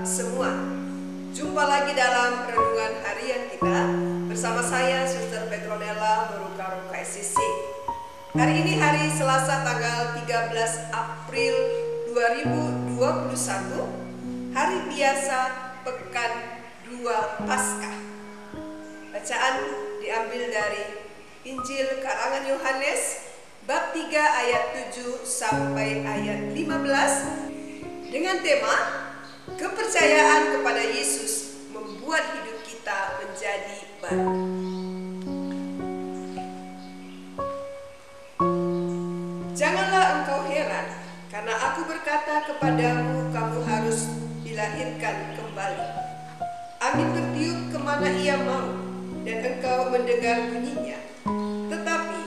semua. Jumpa lagi dalam renungan harian kita bersama saya Suster Petronella Meruka SCC. Hari ini hari Selasa tanggal 13 April 2021, hari biasa pekan 2 Paskah. Bacaan diambil dari Injil karangan Yohanes bab 3 ayat 7 sampai ayat 15 dengan tema kepercayaan kepada Yesus membuat hidup kita menjadi baru. Janganlah engkau heran karena aku berkata kepadamu, kamu harus dilahirkan kembali. Angin bertiup kemana ia mau dan engkau mendengar bunyinya, tetapi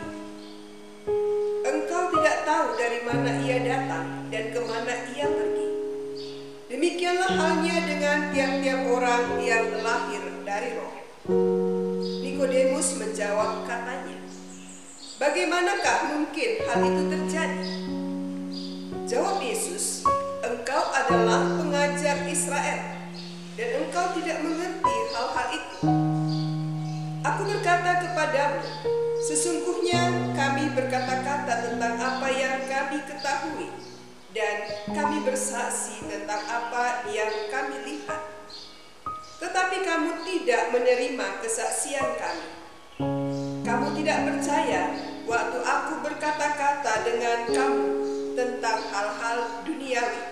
engkau tidak tahu dari mana ia datang dan kemana ia pergi. Demikianlah halnya dengan tiap-tiap orang yang lahir dari roh. Nikodemus menjawab katanya, bagaimanakah mungkin hal itu terjadi? Jawab Yesus, engkau adalah pengajar Israel dan engkau tidak mengerti hal-hal itu. Aku berkata kepadamu, sesungguhnya kami berkata-kata tentang apa yang kami ketahui dan kami bersaksi tentang apa yang kami lihat. Tetapi kamu tidak menerima kesaksian kami. Kamu tidak percaya waktu aku berkata-kata dengan kamu tentang hal-hal duniawi.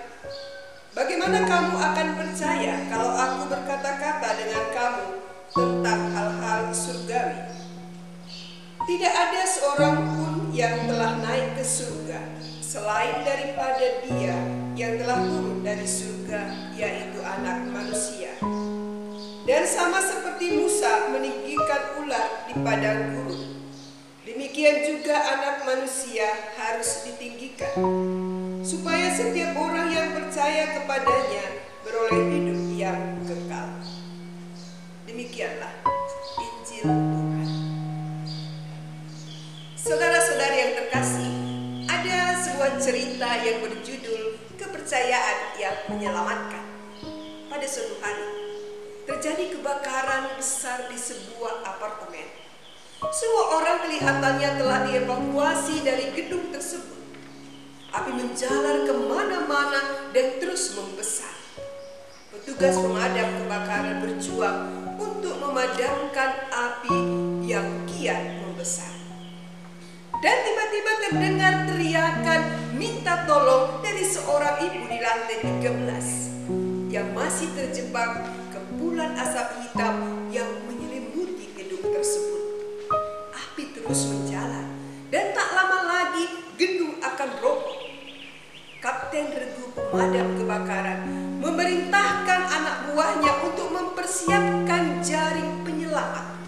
Bagaimana kamu akan percaya kalau aku berkata-kata dengan kamu tentang hal-hal surgawi? Tidak ada seorang pun yang telah naik ke surga selain daripada Dia yang telah turun dari surga, yaitu Anak Manusia. Dan sama seperti Musa meninggikan ular di padang gurun, demikian juga Anak Manusia harus ditinggikan, supaya setiap orang yang percaya kepadanya beroleh hidup yang kekal. Demikianlah Injil Tuhan. Saudara-saudari yang terkasih, ada sebuah cerita yang berjudul kepercayaan yang menyelamatkan. Pada suatu hari, terjadi kebakaran besar di sebuah apartemen. Semua orang kelihatannya telah dievakuasi dari gedung tersebut. Api menjalar kemana-mana dan terus membesar. Petugas pemadam kebakaran berjuang untuk memadamkan api yang kian membesar. Dan tiba-tiba terdengar teriakan minta tolong dari seorang ibu di lantai 13 yang masih terjebak kepulan asap hitam yang menyelimuti gedung tersebut. Api terus menjalar dan tak lama lagi gedung akan roboh. Kapten regu pemadam kebakaran memerintahkan anak buahnya untuk mempersiapkan jaring penyelamat.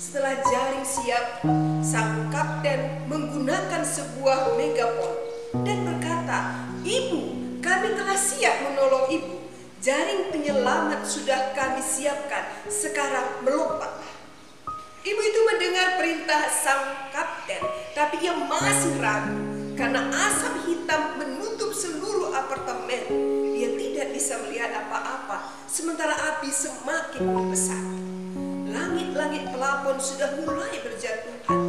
Setelah jaring siap, sang kapten menggunakan sebuah megafon dan berkata, "Ibu, kami telah siap menolong ibu. Jaring penyelamat sudah kami siapkan. Sekarang melompatlah." Ibu itu mendengar perintah sang kapten, tapi ia masih ragu karena asap hitam menutup seluruh apartemen. Ia tidak bisa melihat apa-apa sementara api semakin membesar. Langit-langit pelapon sudah mulai berjatuhan.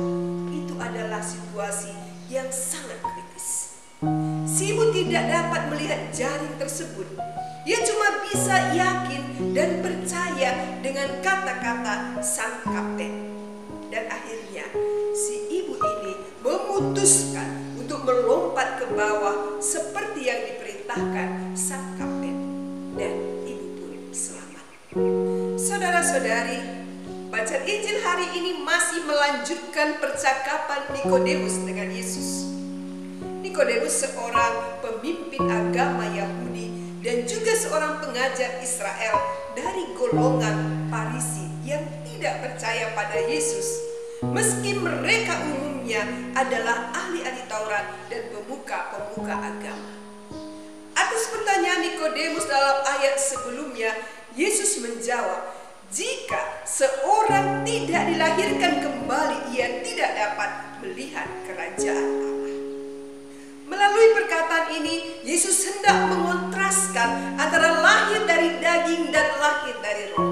Itu adalah situasi yang sangat kritis. Si ibu tidak dapat melihat jaring tersebut. Ia cuma bisa yakin dan percaya dengan kata-kata sang kapten. Dan akhirnya si ibu ini memutuskan untuk melompat ke bawah seperti yang diperintahkan sang kapten. Dan ibu pun selamat. Saudara-saudari, bacaan Injil hari ini masih melanjutkan percakapan Nikodemus dengan Yesus. Nikodemus seorang pemimpin agama Yahudi dan juga seorang pengajar Israel dari golongan Farisi yang tidak percaya pada Yesus, meski mereka umumnya adalah ahli-ahli Taurat dan pemuka-pemuka agama. Atas pertanyaan Nikodemus dalam ayat sebelumnya, Yesus menjawab, jika seorang tidak dilahirkan kembali, ia tidak dapat melihat kerajaan Allah. Melalui perkataan ini, Yesus hendak mengontras memuaskan antara lahir dari daging dan lahir dari roh.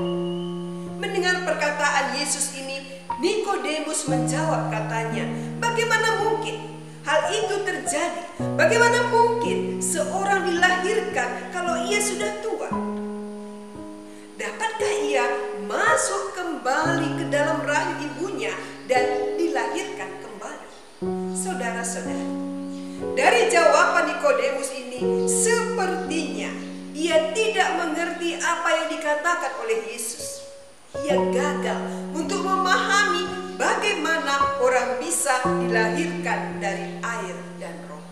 Mendengar perkataan Yesus ini, Nikodemus menjawab, katanya, "Bagaimana mungkin hal itu terjadi? Bagaimana mungkin seorang dilahirkan kalau ia sudah tua? Dapatkah ia masuk kembali ke dalam rahim ibunya dan dilahirkan kembali?" Saudara-saudari, dari jawaban Nikodemus ini, sepertinya ia tidak mengerti apa yang dikatakan oleh Yesus. Ia gagal untuk memahami bagaimana orang bisa dilahirkan dari air dan roh.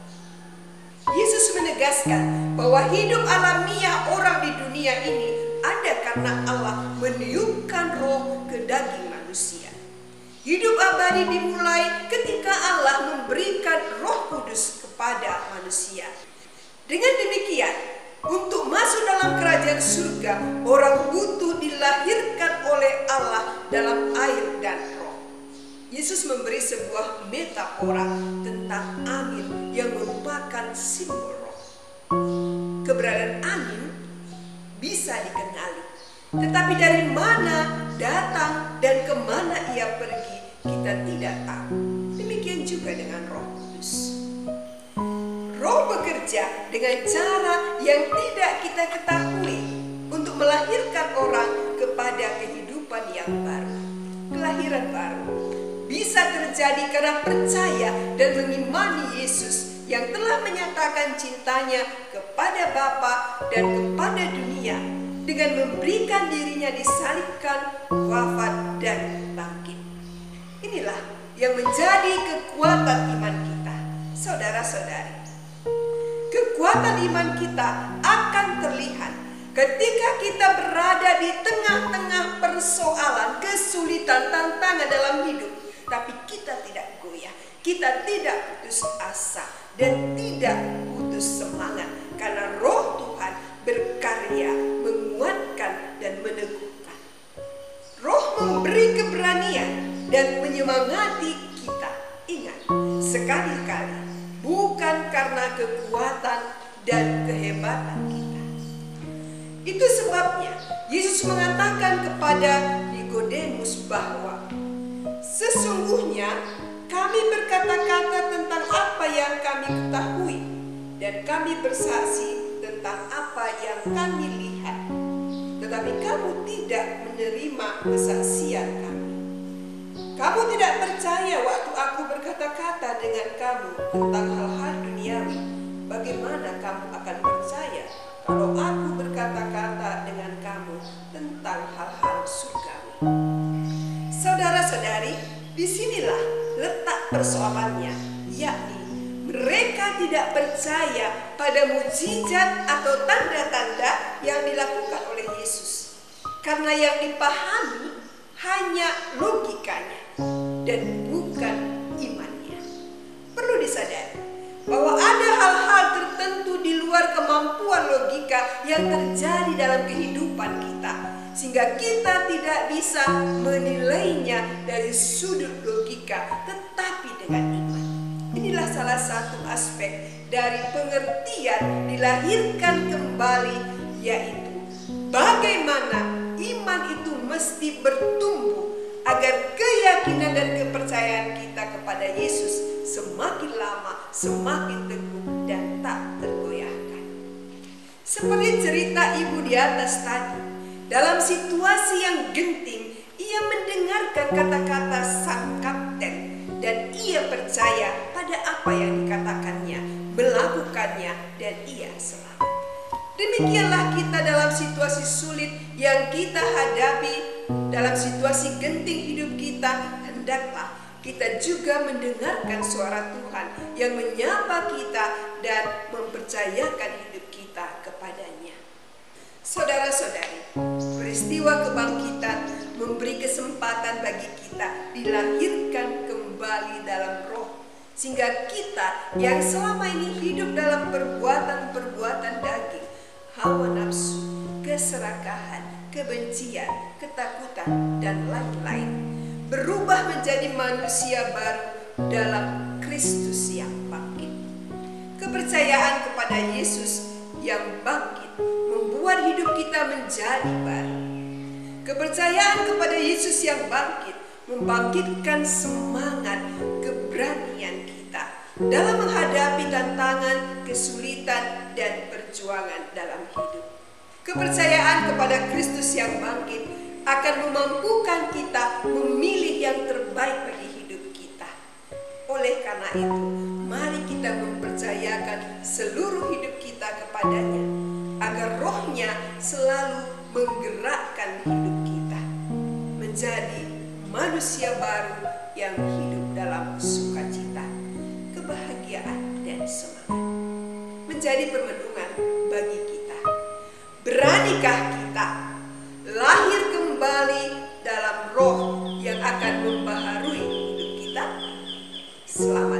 Yesus menegaskan bahwa hidup alamiah orang di dunia ini ada karena Allah meniupkan roh ke daging manusia. Hidup abadi dimulai ketika Allah memberikan Roh Kudus kepada manusia. Dengan demikian, untuk masuk dalam kerajaan surga, orang butuh dilahirkan oleh Allah dalam air dan roh. Yesus memberi sebuah metafora tentang angin yang merupakan simbol roh. Keberadaan angin bisa dikenali, tetapi dari mana datang dan kemana ia pergi, kita tidak tahu. Demikian juga dengan Roh Kudus. Roh bekerja dengan cara yang tidak kita ketahui untuk melahirkan orang kepada kehidupan yang baru. Kelahiran baru bisa terjadi karena percaya dan mengimani Yesus yang telah menyatakan cintanya kepada Bapa dan kepada dunia dengan memberikan dirinya disalibkan, wafat, dan bangkit. Inilah yang menjadi kekuatan iman kita, saudara-saudari. Kekuatan iman kita akan terlihat ketika kita berada di tengah-tengah persoalan, kesulitan, tantangan dalam hidup. Tapi kita tidak goyah, kita tidak putus asa, dan tidak putus semangat. Karena Roh Tuhan berkarya, menguatkan, dan meneguhkan. Roh memberi keberanian dan menyemangati kita. Ingat, sekali-kali bukan karena kekuatan dan kehebatan kita. Itu sebabnya Yesus mengatakan kepada Nikodemus bahwa sesungguhnya kami berkata-kata tentang apa yang kami ketahui dan kami bersaksi tentang apa yang kami lihat, tetapi kamu tidak menerima kesaksian kami. Kamu tidak percaya waktu aku berkata-kata dengan kamu tentang hal-hal duniawi. Bagaimana kamu akan percaya kalau aku berkata-kata dengan kamu tentang hal-hal surgawi? Saudara-saudari, disinilah letak persoalannya, yakni mereka tidak percaya pada mukjizat atau tanda-tanda yang dilakukan oleh Yesus. Karena yang dipahami hanya logikanya dan bukan imannya. Perlu disadari bahwa ada hal-hal tertentu di luar kemampuan logika yang terjadi dalam kehidupan kita, sehingga kita tidak bisa menilainya dari sudut logika, tetapi dengan iman. Inilah salah satu aspek dari pengertian dilahirkan kembali, yaitu bagaimana iman itu mesti bertumbuh agar keyakinan dan kepercayaan kita kepada Yesus semakin lama semakin teguh dan tak tergoyahkan. Seperti cerita ibu di atas tadi, dalam situasi yang genting, ia mendengarkan kata-kata sang kapten dan ia percaya pada apa yang dikatakannya, melakukannya, dan ia selamat. Demikianlah kita dalam situasi sulit yang kita hadapi, dalam situasi genting hidup kita, hendaklah kita juga mendengarkan suara Tuhan yang menyapa kita dan mempercayakan hidup kita kepadanya. Saudara-saudari, peristiwa kebangkitan memberi kesempatan bagi kita dilahirkan kembali dalam roh, sehingga kita yang selama ini hidup dalam perbuatan-perbuatan daging, hawa nafsu, keserakahan, kebencian, ketakutan, dan lain-lain, berubah menjadi manusia baru dalam Kristus yang bangkit. Kepercayaan kepada Yesus yang bangkit membuat hidup kita menjadi baru. Kepercayaan kepada Yesus yang bangkit membangkitkan semangat keberanian kita dalam menghadapi tantangan, kesulitan, dan perjuangan dalam hidup. Kepercayaan kepada Kristus yang bangkit akan memampukan kita memilih yang terbaik bagi hidup kita. Oleh karena itu, mari kita mempercayakan seluruh hidup kita kepadanya, agar rohnya selalu menggerakkan hidup kita menjadi manusia baru yang hidup dalam sukacita, kebahagiaan, dan semangat. Menjadi permenungan bagi kita. Beranikah kita lahir kembali dalam roh yang akan membaharui hidup kita? Selamat